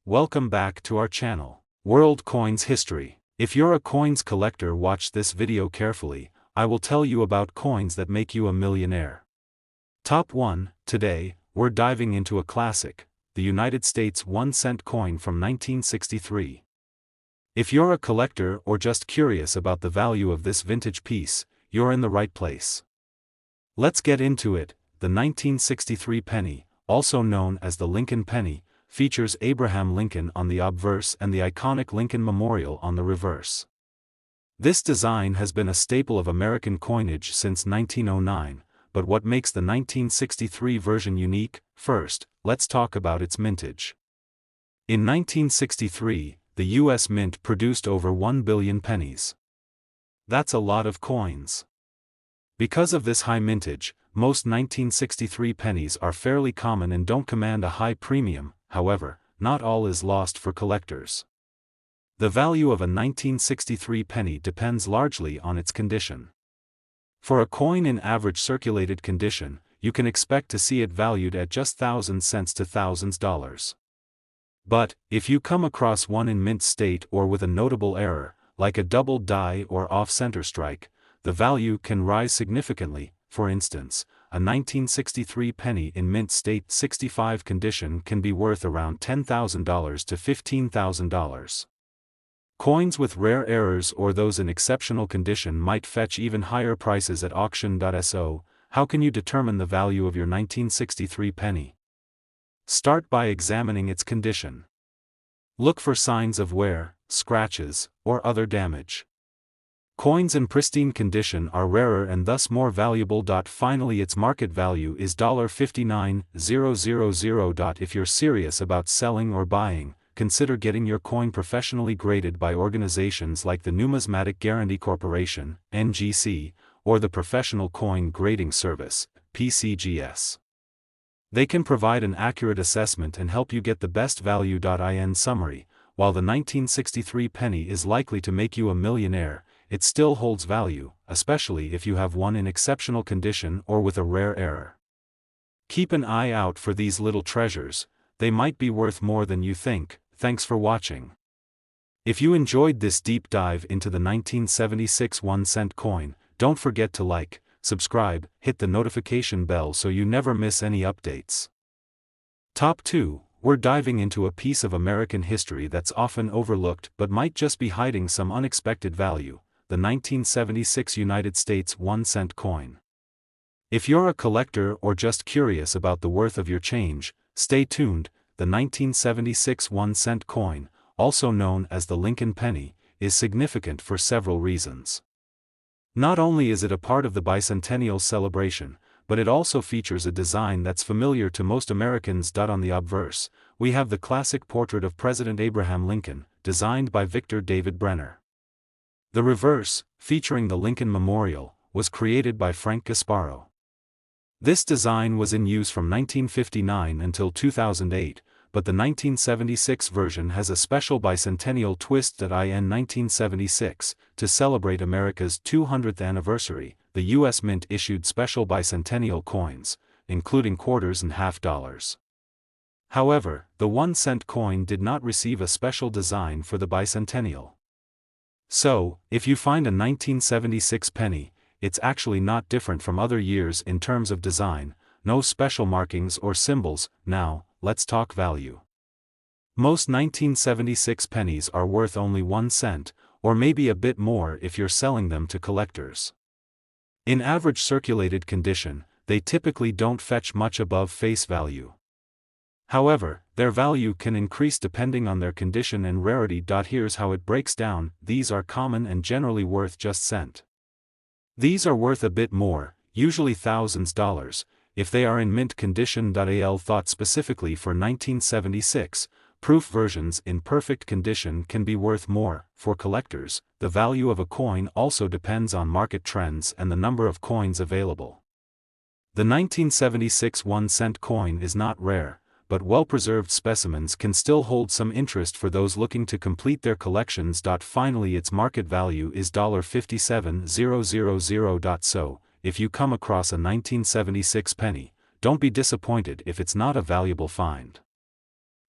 Welcome back to our channel, World Coins History. If you're a coins collector, watch this video carefully. I will tell you about coins that make you a millionaire. Top 1. Today, we're diving into a classic, the United States 1-cent coin from 1963. If you're a collector or just curious about the value of this vintage piece, you're in the right place. Let's get into it. The 1963 penny, also known as the Lincoln penny, features Abraham Lincoln on the obverse and the iconic Lincoln Memorial on the reverse. This design has been a staple of American coinage since 1909, but what makes the 1963 version unique? First, let's talk about its mintage. In 1963, the U.S. Mint produced over 1 billion pennies. That's a lot of coins. Because of this high mintage, most 1963 pennies are fairly common and don't command a high premium. However, not all is lost for collectors. The value of a 1963 penny depends largely on its condition. For a coin in average circulated condition, you can expect to see it valued at just thousands cents to thousands dollars. But, if you come across one in mint state or with a notable error, like a double die or off-center strike, the value can rise significantly. For instance, a 1963 penny in mint state 65 condition can be worth around $10,000 to $15,000. Coins with rare errors or those in exceptional condition might fetch even higher prices at auction.so. How can you determine the value of your 1963 penny? Start by examining its condition. Look for signs of wear, scratches, or other damage. Coins in pristine condition are rarer and thus more valuable. Finally, its market value is $59,000. If you're serious about selling or buying, consider getting your coin professionally graded by organizations like the Numismatic Guarantee Corporation, NGC, or the Professional Coin Grading Service, PCGS. They can provide an accurate assessment and help you get the best value. In summary, while the 1963 penny is likely to make you a millionaire, it still holds value, especially if you have one in exceptional condition or with a rare error. Keep an eye out for these little treasures, they might be worth more than you think. Thanks for watching. If you enjoyed this deep dive into the 1976 1-cent coin, don't forget to like, subscribe, hit the notification bell so you never miss any updates. Top 2. We're diving into a piece of American history that's often overlooked but might just be hiding some unexpected value. The 1976 United States 1-cent coin. If you're a collector or just curious about the worth of your change, stay tuned. The 1976 1-cent coin, also known as the Lincoln penny, is significant for several reasons. Not only is it a part of the bicentennial celebration, but it also features a design that's familiar to most Americans. On the obverse, we have the classic portrait of President Abraham Lincoln, designed by Victor David Brenner. The reverse, featuring the Lincoln Memorial, was created by Frank Gasparo. This design was in use from 1959 until 2008, but the 1976 version has a special bicentennial twist. In 1976, to celebrate America's 200th anniversary, the U.S. Mint issued special bicentennial coins, including quarters and half dollars. However, the 1-cent coin did not receive a special design for the bicentennial. So, if you find a 1976 penny, it's actually not different from other years in terms of design, no special markings or symbols. Now, let's talk value. Most 1976 pennies are worth only 1 cent, or maybe a bit more if you're selling them to collectors. In average circulated condition, they typically don't fetch much above face value. However, their value can increase depending on their condition and rarity. Here's how it breaks down. These are common and generally worth just cent. These are worth a bit more, usually thousands dollars, if they are in mint condition. Al thought specifically for 1976, proof versions in perfect condition can be worth more. For collectors, the value of a coin also depends on market trends and the number of coins available. The 1976 1-cent coin is not rare, but well-preserved specimens can still hold some interest for those looking to complete their collections. Finally, its market value is $57,000. So, if you come across a 1976 penny, don't be disappointed if it's not a valuable find.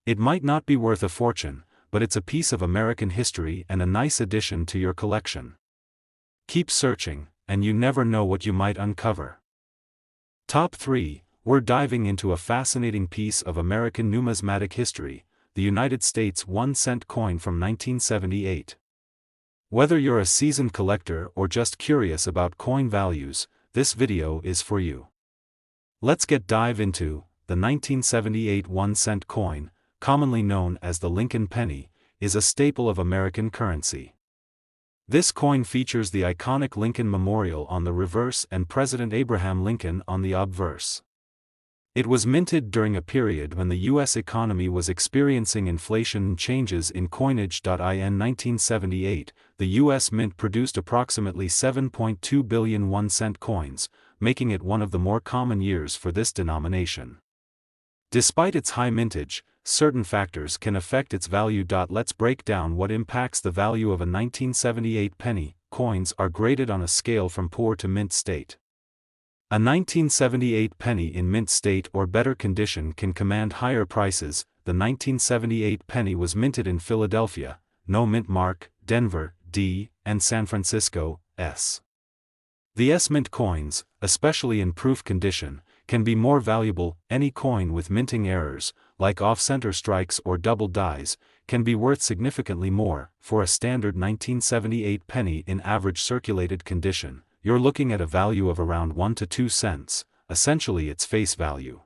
It might not be worth a fortune, but it's a piece of American history and a nice addition to your collection. Keep searching, and you never know what you might uncover. Top 3, we're diving into a fascinating piece of American numismatic history, the United States 1-cent coin from 1978. Whether you're a seasoned collector or just curious about coin values, this video is for you. Let's dive into the 1978 1-cent coin, commonly known as the Lincoln penny, is a staple of American currency. This coin features the iconic Lincoln Memorial on the reverse and President Abraham Lincoln on the obverse. It was minted during a period when the U.S. economy was experiencing inflation and changes in coinage. In 1978, the U.S. Mint produced approximately 7.2 billion 1-cent coins, making it one of the more common years for this denomination. Despite its high mintage, certain factors can affect its value. Let's break down what impacts the value of a 1978 penny. Coins are graded on a scale from poor to mint state. A 1978 penny in mint state or better condition can command higher prices. The 1978 penny was minted in Philadelphia, no mint mark, Denver, D, and San Francisco, S. The S-mint coins, especially in proof condition, can be more valuable. Any coin with minting errors, like off-center strikes or double dies, can be worth significantly more. For a standard 1978 penny in average circulated condition, you're looking at a value of around 1 to 2 cents, essentially its face value.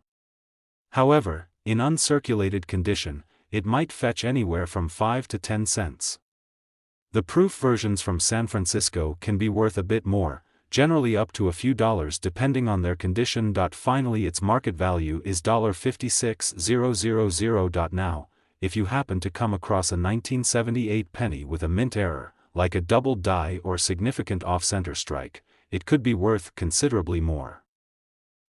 However, in uncirculated condition, it might fetch anywhere from 5 to 10 cents. The proof versions from San Francisco can be worth a bit more, generally up to a few dollars depending on their condition. Finally, its market value is $56,000. Now, if you happen to come across a 1978 penny with a mint error, like a double die or significant off-center strike, it could be worth considerably more.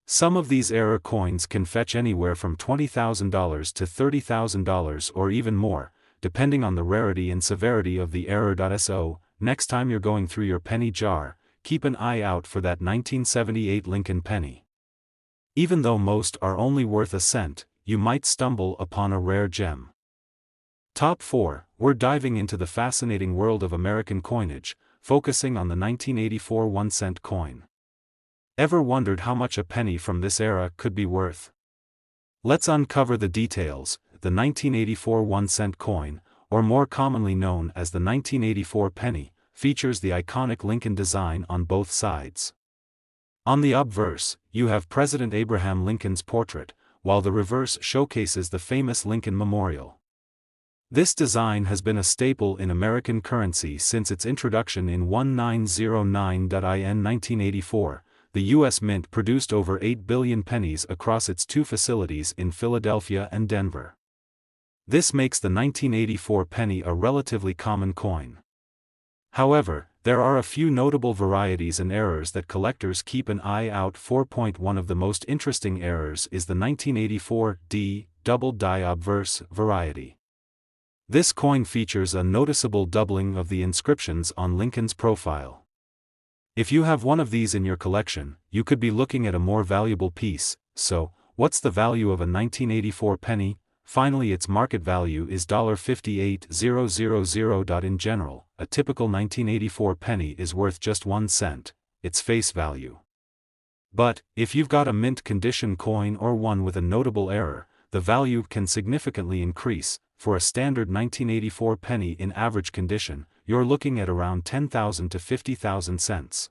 Some of these error coins can fetch anywhere from $20,000 to $30,000 or even more, depending on the rarity and severity of the error. So, next time you're going through your penny jar, keep an eye out for that 1978 Lincoln penny. Even though most are only worth a cent, you might stumble upon a rare gem. Top 4, we're diving into the fascinating world of American coinage, focusing on the 1984 1-cent coin. Ever wondered how much a penny from this era could be worth? Let's uncover the details. The 1984 1-cent coin, or more commonly known as the 1984 penny, features the iconic Lincoln design on both sides. On the obverse, you have President Abraham Lincoln's portrait, while the reverse showcases the famous Lincoln Memorial. This design has been a staple in American currency since its introduction in 1909. In 1984, the U.S. Mint produced over 8 billion pennies across its two facilities in Philadelphia and Denver. This makes the 1984 penny a relatively common coin. However, there are a few notable varieties and errors that collectors keep an eye out for. One of the most interesting errors is the 1984 D double die obverse variety. This coin features a noticeable doubling of the inscriptions on Lincoln's profile. If you have one of these in your collection, you could be looking at a more valuable piece. So, what's the value of a 1984 penny? Finally, its market value is $58,000. In general, a typical 1984 penny is worth just 1 cent, its face value. But, if you've got a mint condition coin or one with a notable error, the value can significantly increase. For a standard 1984 penny in average condition, you're looking at around 10,000 to 50,000 cents.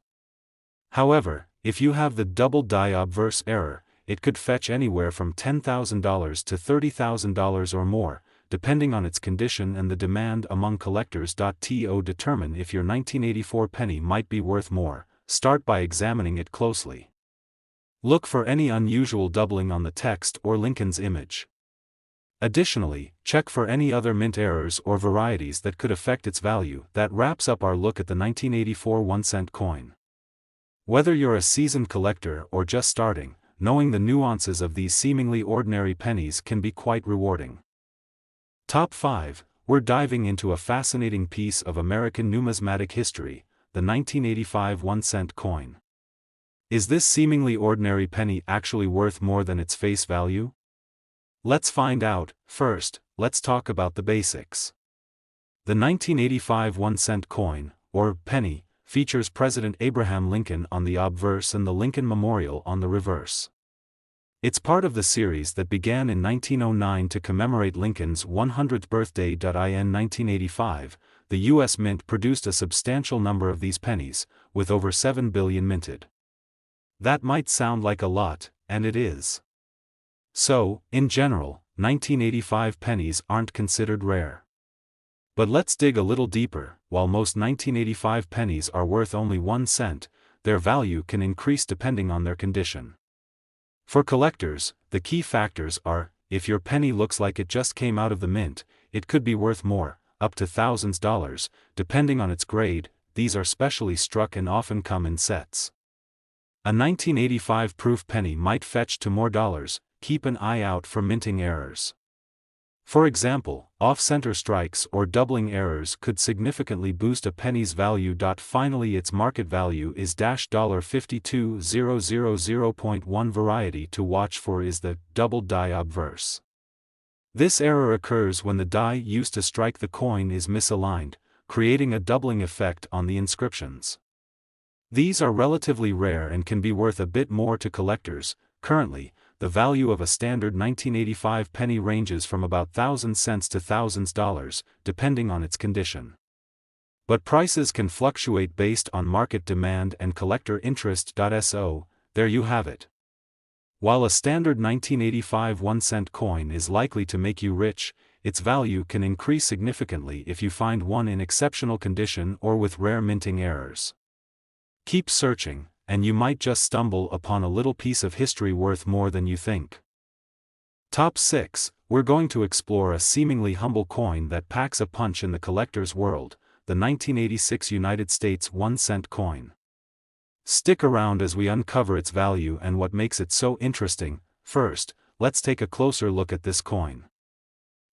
However, if you have the double die obverse error, it could fetch anywhere from $10,000 to $30,000 or more, depending on its condition and the demand among collectors. To determine if your 1984 penny might be worth more, start by examining it closely. Look for any unusual doubling on the text or Lincoln's image. Additionally, check for any other mint errors or varieties that could affect its value. That wraps up our look at the 1984 1-cent coin. Whether you're a seasoned collector or just starting, knowing the nuances of these seemingly ordinary pennies can be quite rewarding. Top 5, we're diving into a fascinating piece of American numismatic history, the 1985 1-cent coin. Is this seemingly ordinary penny actually worth more than its face value? Let's find out. First, let's talk about the basics. The 1985 1-cent coin, or penny, features President Abraham Lincoln on the obverse and the Lincoln Memorial on the reverse. It's part of the series that began in 1909 to commemorate Lincoln's 100th birthday. In 1985, the U.S. Mint produced a substantial number of these pennies, with over 7 billion minted. That might sound like a lot, and it is. So, in general, 1985 pennies aren't considered rare. But let's dig a little deeper. While most 1985 pennies are worth only 1 cent, their value can increase depending on their condition. For collectors, the key factors are, if your penny looks like it just came out of the mint, it could be worth more, up to thousands of dollars, depending on its grade. These are specially struck and often come in sets. A 1985 proof penny might fetch to more dollars. Keep an eye out for minting errors. For example, off-center strikes or doubling errors could significantly boost a penny's value. Finally, its market value is $52000.1. Variety to watch for is the doubled die obverse. This error occurs when the die used to strike the coin is misaligned, creating a doubling effect on the inscriptions. These are relatively rare and can be worth a bit more to collectors. Currently, the value of a standard 1985 penny ranges from about 1,000 cents to thousands of dollars, depending on its condition. But prices can fluctuate based on market demand and collector interest. So, there you have it. While a standard 1985 1-cent coin is likely to make you rich, its value can increase significantly if you find one in exceptional condition or with rare minting errors. Keep searching, and you might just stumble upon a little piece of history worth more than you think. Top 6, we're going to explore a seemingly humble coin that packs a punch in the collector's world, the 1986 United States 1-cent coin. Stick around as we uncover its value and what makes it so interesting. First, let's take a closer look at this coin.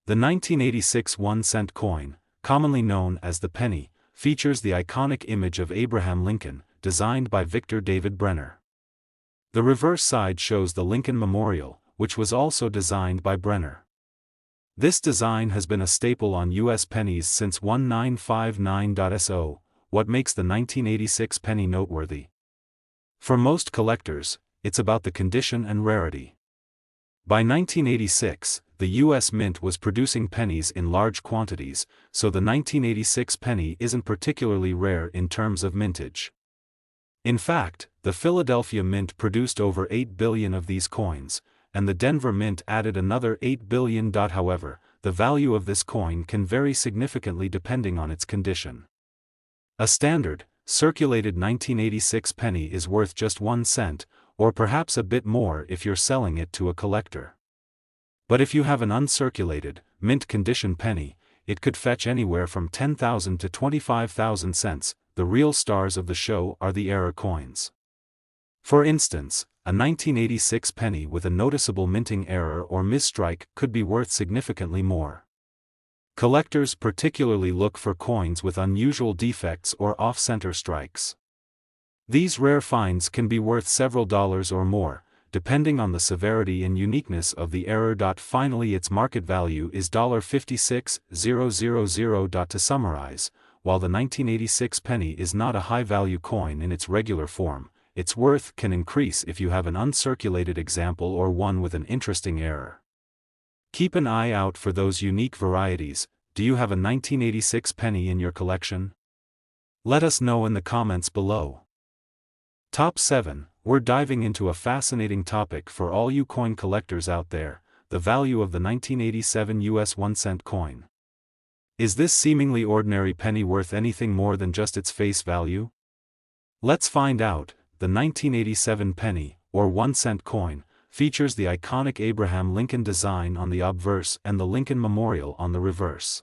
The 1986 1-cent coin, commonly known as the penny, features the iconic image of Abraham Lincoln, designed by Victor David Brenner. The reverse side shows the Lincoln Memorial, which was also designed by Brenner. This design has been a staple on U.S. pennies since 1959. So, what makes the 1986 penny noteworthy? For most collectors, it's about the condition and rarity. By 1986, the U.S. Mint was producing pennies in large quantities, so the 1986 penny isn't particularly rare in terms of mintage. In fact, the Philadelphia Mint produced over 8 billion of these coins, and the Denver Mint added another 8 billion. However, the value of this coin can vary significantly depending on its condition. A standard, circulated 1986 penny is worth just 1 cent, or perhaps a bit more if you're selling it to a collector. But if you have an uncirculated, mint condition penny, it could fetch anywhere from 10,000 to 25,000 cents. The real stars of the show are the error coins. For instance, a 1986 penny with a noticeable minting error or misstrike could be worth significantly more. Collectors particularly look for coins with unusual defects or off-center strikes. These rare finds can be worth several dollars or more, depending on the severity and uniqueness of the error. Finally, its market value is $56,000. To summarize, while the 1986 penny is not a high-value coin in its regular form, its worth can increase if you have an uncirculated example or one with an interesting error. Keep an eye out for those unique varieties. Do you have a 1986 penny in your collection? Let us know in the comments below. Top 7, we're diving into a fascinating topic for all you coin collectors out there: the value of the 1987 US 1-cent coin. Is this seemingly ordinary penny worth anything more than just its face value? Let's find out. The 1987 penny, or 1-cent coin, features the iconic Abraham Lincoln design on the obverse and the Lincoln Memorial on the reverse.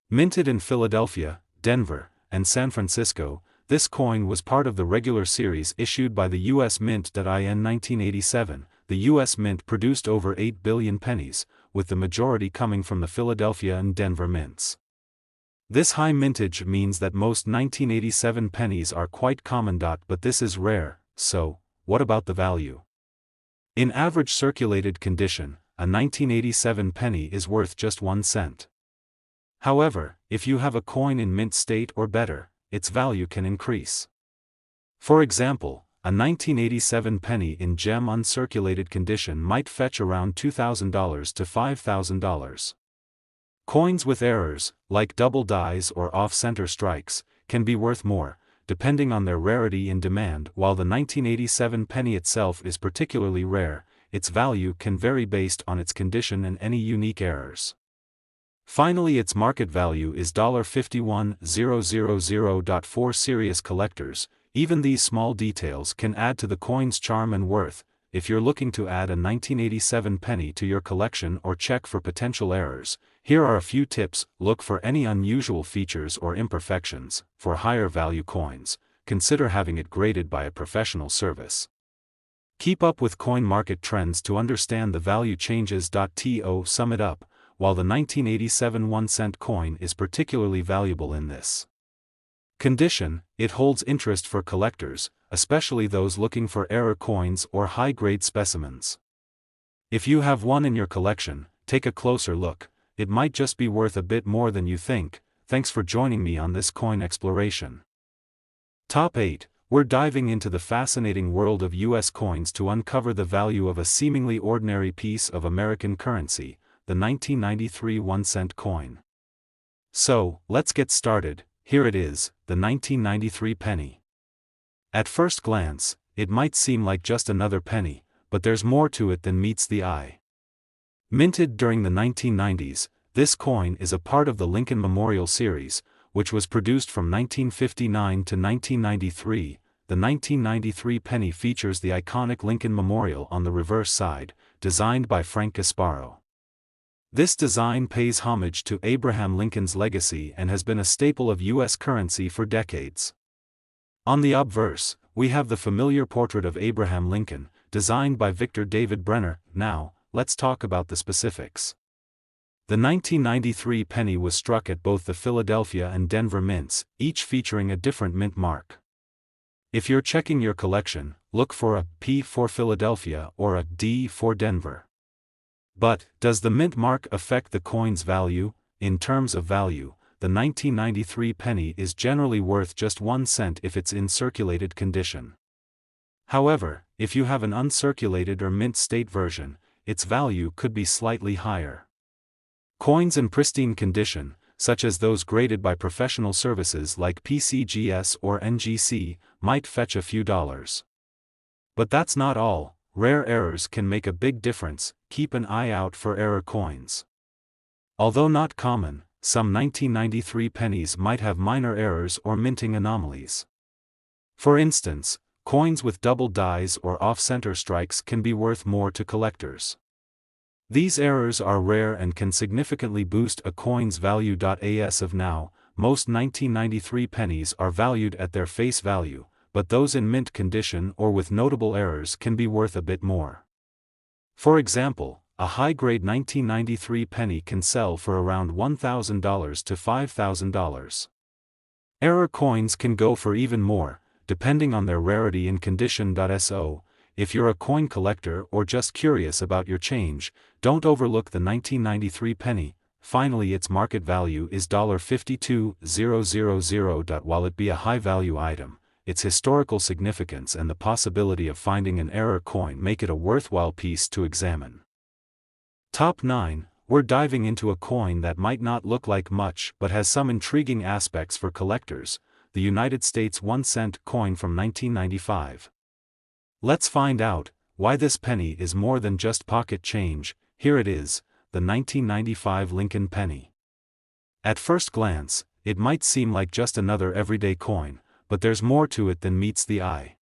Minted in Philadelphia, Denver, and San Francisco, this coin was part of the regular series issued by the U.S. Mint. In 1987, the U.S. Mint produced over 8 billion pennies, with the majority coming from the Philadelphia and Denver mints. This high mintage means that most 1987 pennies are quite common. But this is rare, so what about the value? In average circulated condition, a a 1987 penny is worth just 1 cent. However, if you have a coin in mint state or better, its value can increase. For example, a 1987 penny in gem uncirculated condition might fetch around $2,000 to $5,000. Coins with errors, like double dies or off-center strikes, can be worth more, depending on their rarity and demand. While the 1987 penny itself is particularly rare, its value can vary based on its condition and any unique errors. Finally, its market value is $51,000. For serious collectors, even these small details can add to the coin's charm and worth. If you're looking to add a 1987 penny to your collection or check for potential errors, here are a few tips. Look for any unusual features or imperfections. For higher value coins, consider having it graded by a professional service. Keep up with coin market trends to understand the value changes. To sum it up, while the 1987 1-cent coin is particularly valuable in this condition, it holds interest for collectors, especially those looking for error coins or high-grade specimens. If you have one in your collection, take a closer look. It might just be worth a bit more than you think. Thanks for joining me on this coin exploration. Top 8. We're diving into the fascinating world of US coins to uncover the value of a seemingly ordinary piece of American currency, the 1993 1-cent coin. So, let's get started. Here it is, the 1993 penny. At first glance, it might seem like just another penny, but there's more to it than meets the eye. Minted during the 1990s, this coin is a part of the Lincoln Memorial series, which was produced from 1959 to 1993. The 1993 penny features the iconic Lincoln Memorial on the reverse side, designed by Frank Gasparo. This design pays homage to Abraham Lincoln's legacy and has been a staple of U.S. currency for decades. On the obverse, we have the familiar portrait of Abraham Lincoln, designed by Victor David Brenner. Now, let's talk about the specifics. The 1993 penny was struck at both the Philadelphia and Denver mints, each featuring a different mint mark. If you're checking your collection, look for a P for Philadelphia or a D for Denver. But, does the mint mark affect the coin's value? In terms of value, the 1993 penny is generally worth just 1 cent if it's in circulated condition. However, if you have an uncirculated or mint state version, its value could be slightly higher. Coins in pristine condition, such as those graded by professional services like PCGS or NGC, might fetch a few dollars. But that's not all. Rare errors can make a big difference. Keep an eye out for error coins. Although not common, some 1993 pennies might have minor errors or minting anomalies. For instance, coins with double dies or off-center strikes can be worth more to collectors. These errors are rare and can significantly boost a coin's value. As of now, most 1993 pennies are valued at their face value, but those in mint condition or with notable errors can be worth a bit more. For example, a high-grade 1993 penny can sell for around $1,000 to $5,000. Error coins can go for even more, depending on their rarity and condition. So, if you're a coin collector or just curious about your change, don't overlook the 1993 penny. Finally, its market value is $52,000. While it be a high-value item, its historical significance and the possibility of finding an error coin make it a worthwhile piece to examine. Top 9. We're diving into a coin that might not look like much but has some intriguing aspects for collectors, the United States 1-cent coin from 1995. Let's find out why this penny is more than just pocket change. Here it is, the 1995 Lincoln penny. At first glance, it might seem like just another everyday coin, but there's more to it than meets the eye.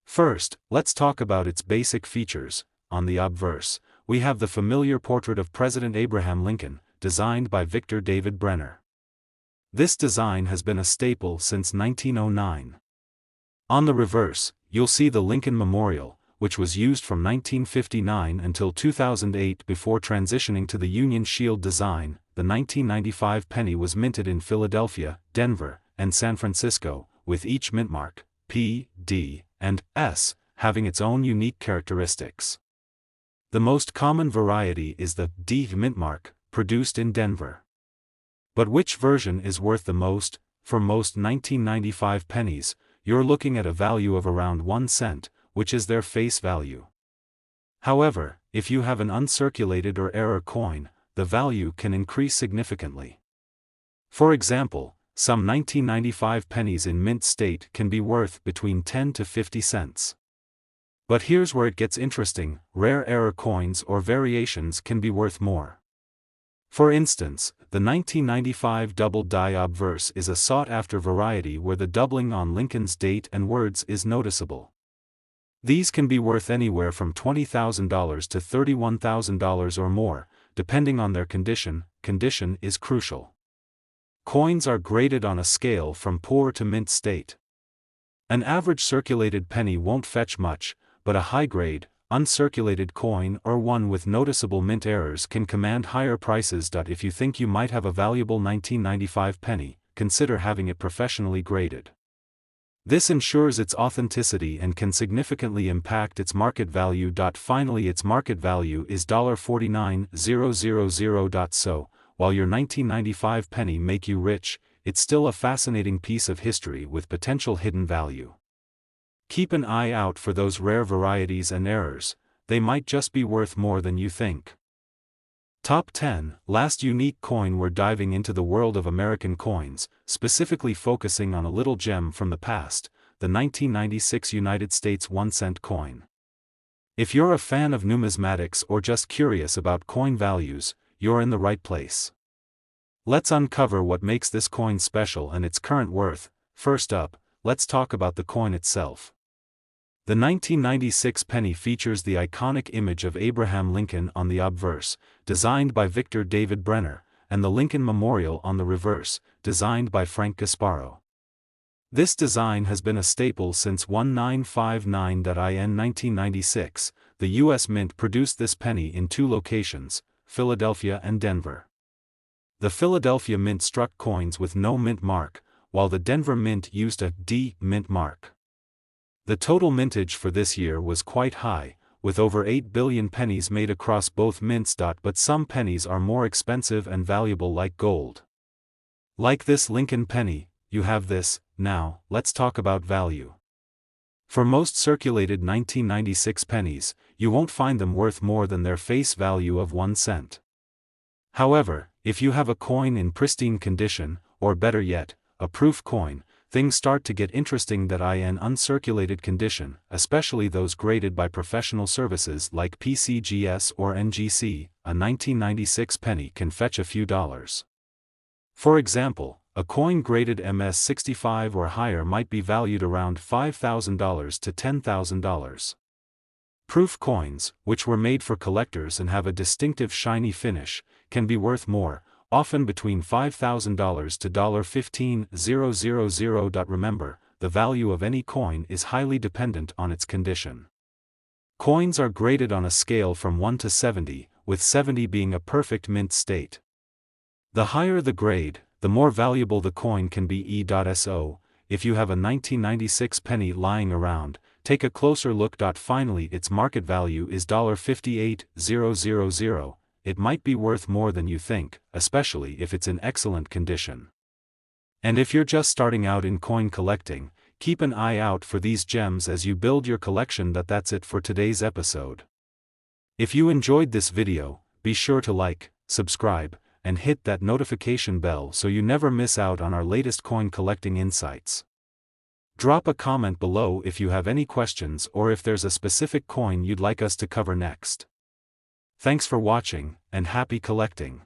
First, let's talk about its basic features. On the obverse, we have the familiar portrait of President Abraham Lincoln, designed by Victor David Brenner. This design has been a staple since 1909. On the reverse, you'll see the Lincoln Memorial, which was used from 1959 until 2008 before transitioning to the Union Shield design. The 1995 penny was minted in Philadelphia, Denver, and San Francisco, with each mint mark, P, D, and S, having its own unique characteristics. The most common variety is the D mint mark, produced in Denver. But which version is worth the most? For most 1995 pennies, you're looking at a value of around 1 cent, which is their face value. However, if you have an uncirculated or error coin, the value can increase significantly. For example, some 1995 pennies in mint state can be worth between 10 to 50 cents. But here's where it gets interesting: rare error coins or variations can be worth more. For instance, the 1995 double die obverse is a sought-after variety where the doubling on Lincoln's date and words is noticeable. These can be worth anywhere from $20,000 to $31,000 or more, depending on their condition. Condition is crucial. Coins are graded on a scale from poor to mint state. An average circulated penny won't fetch much, but a high-grade, uncirculated coin or one with noticeable mint errors can command higher prices. If you think you might have a valuable 1995 penny, consider having it professionally graded. This ensures its authenticity and can significantly impact its market value. Finally, its market value is $49,000. So, while your 1995 penny make you rich, it's still a fascinating piece of history with potential hidden value. Keep an eye out for those rare varieties and errors, they might just be worth more than you think. Top 10 Last unique coin. We're diving into the world of American coins, specifically focusing on a little gem from the past, the 1996 United States 1-cent coin. If you're a fan of numismatics or just curious about coin values, you're in the right place. Let's uncover what makes this coin special and its current worth. First up, let's talk about the coin itself. The 1996 penny features the iconic image of Abraham Lincoln on the obverse, designed by Victor David Brenner, and the Lincoln Memorial on the reverse, designed by Frank Gasparo. This design has been a staple since 1959. In 1996, the U.S. Mint produced this penny in 2 locations, Philadelphia and Denver. The Philadelphia Mint struck coins with no mint mark, while the Denver Mint used a D mint mark. The total mintage for this year was quite high, with over 8 billion pennies made across both mints. But some pennies are more expensive and valuable, like gold. Like this Lincoln penny, you have this. Now, let's talk about value. For most circulated 1996 pennies, you won't find them worth more than their face value of 1 cent. However, if you have a coin in pristine condition, or better yet, a proof coin, things start to get interesting. In uncirculated condition, especially those graded by professional services like PCGS or NGC, a 1996 penny can fetch a few dollars. For example, a coin graded MS65 or higher might be valued around $5,000 to $10,000. Proof coins, which were made for collectors and have a distinctive shiny finish, can be worth more, often between $5,000 to $15,000. Remember, the value of any coin is highly dependent on its condition. Coins are graded on a scale from 1 to 70, with 70 being a perfect mint state. The higher the grade, the more valuable the coin can be. So, if you have a 1996 penny lying around, take a closer look. Finally, its market value is $58,000. It might be worth more than you think, especially if it's in excellent condition. And if you're just starting out in coin collecting, keep an eye out for these gems as you build your collection. That's it for today's episode. If you enjoyed this video, be sure to like, subscribe, and hit that notification bell so you never miss out on our latest coin collecting insights. Drop a comment below if you have any questions or if there's a specific coin you'd like us to cover next. Thanks for watching, and happy collecting.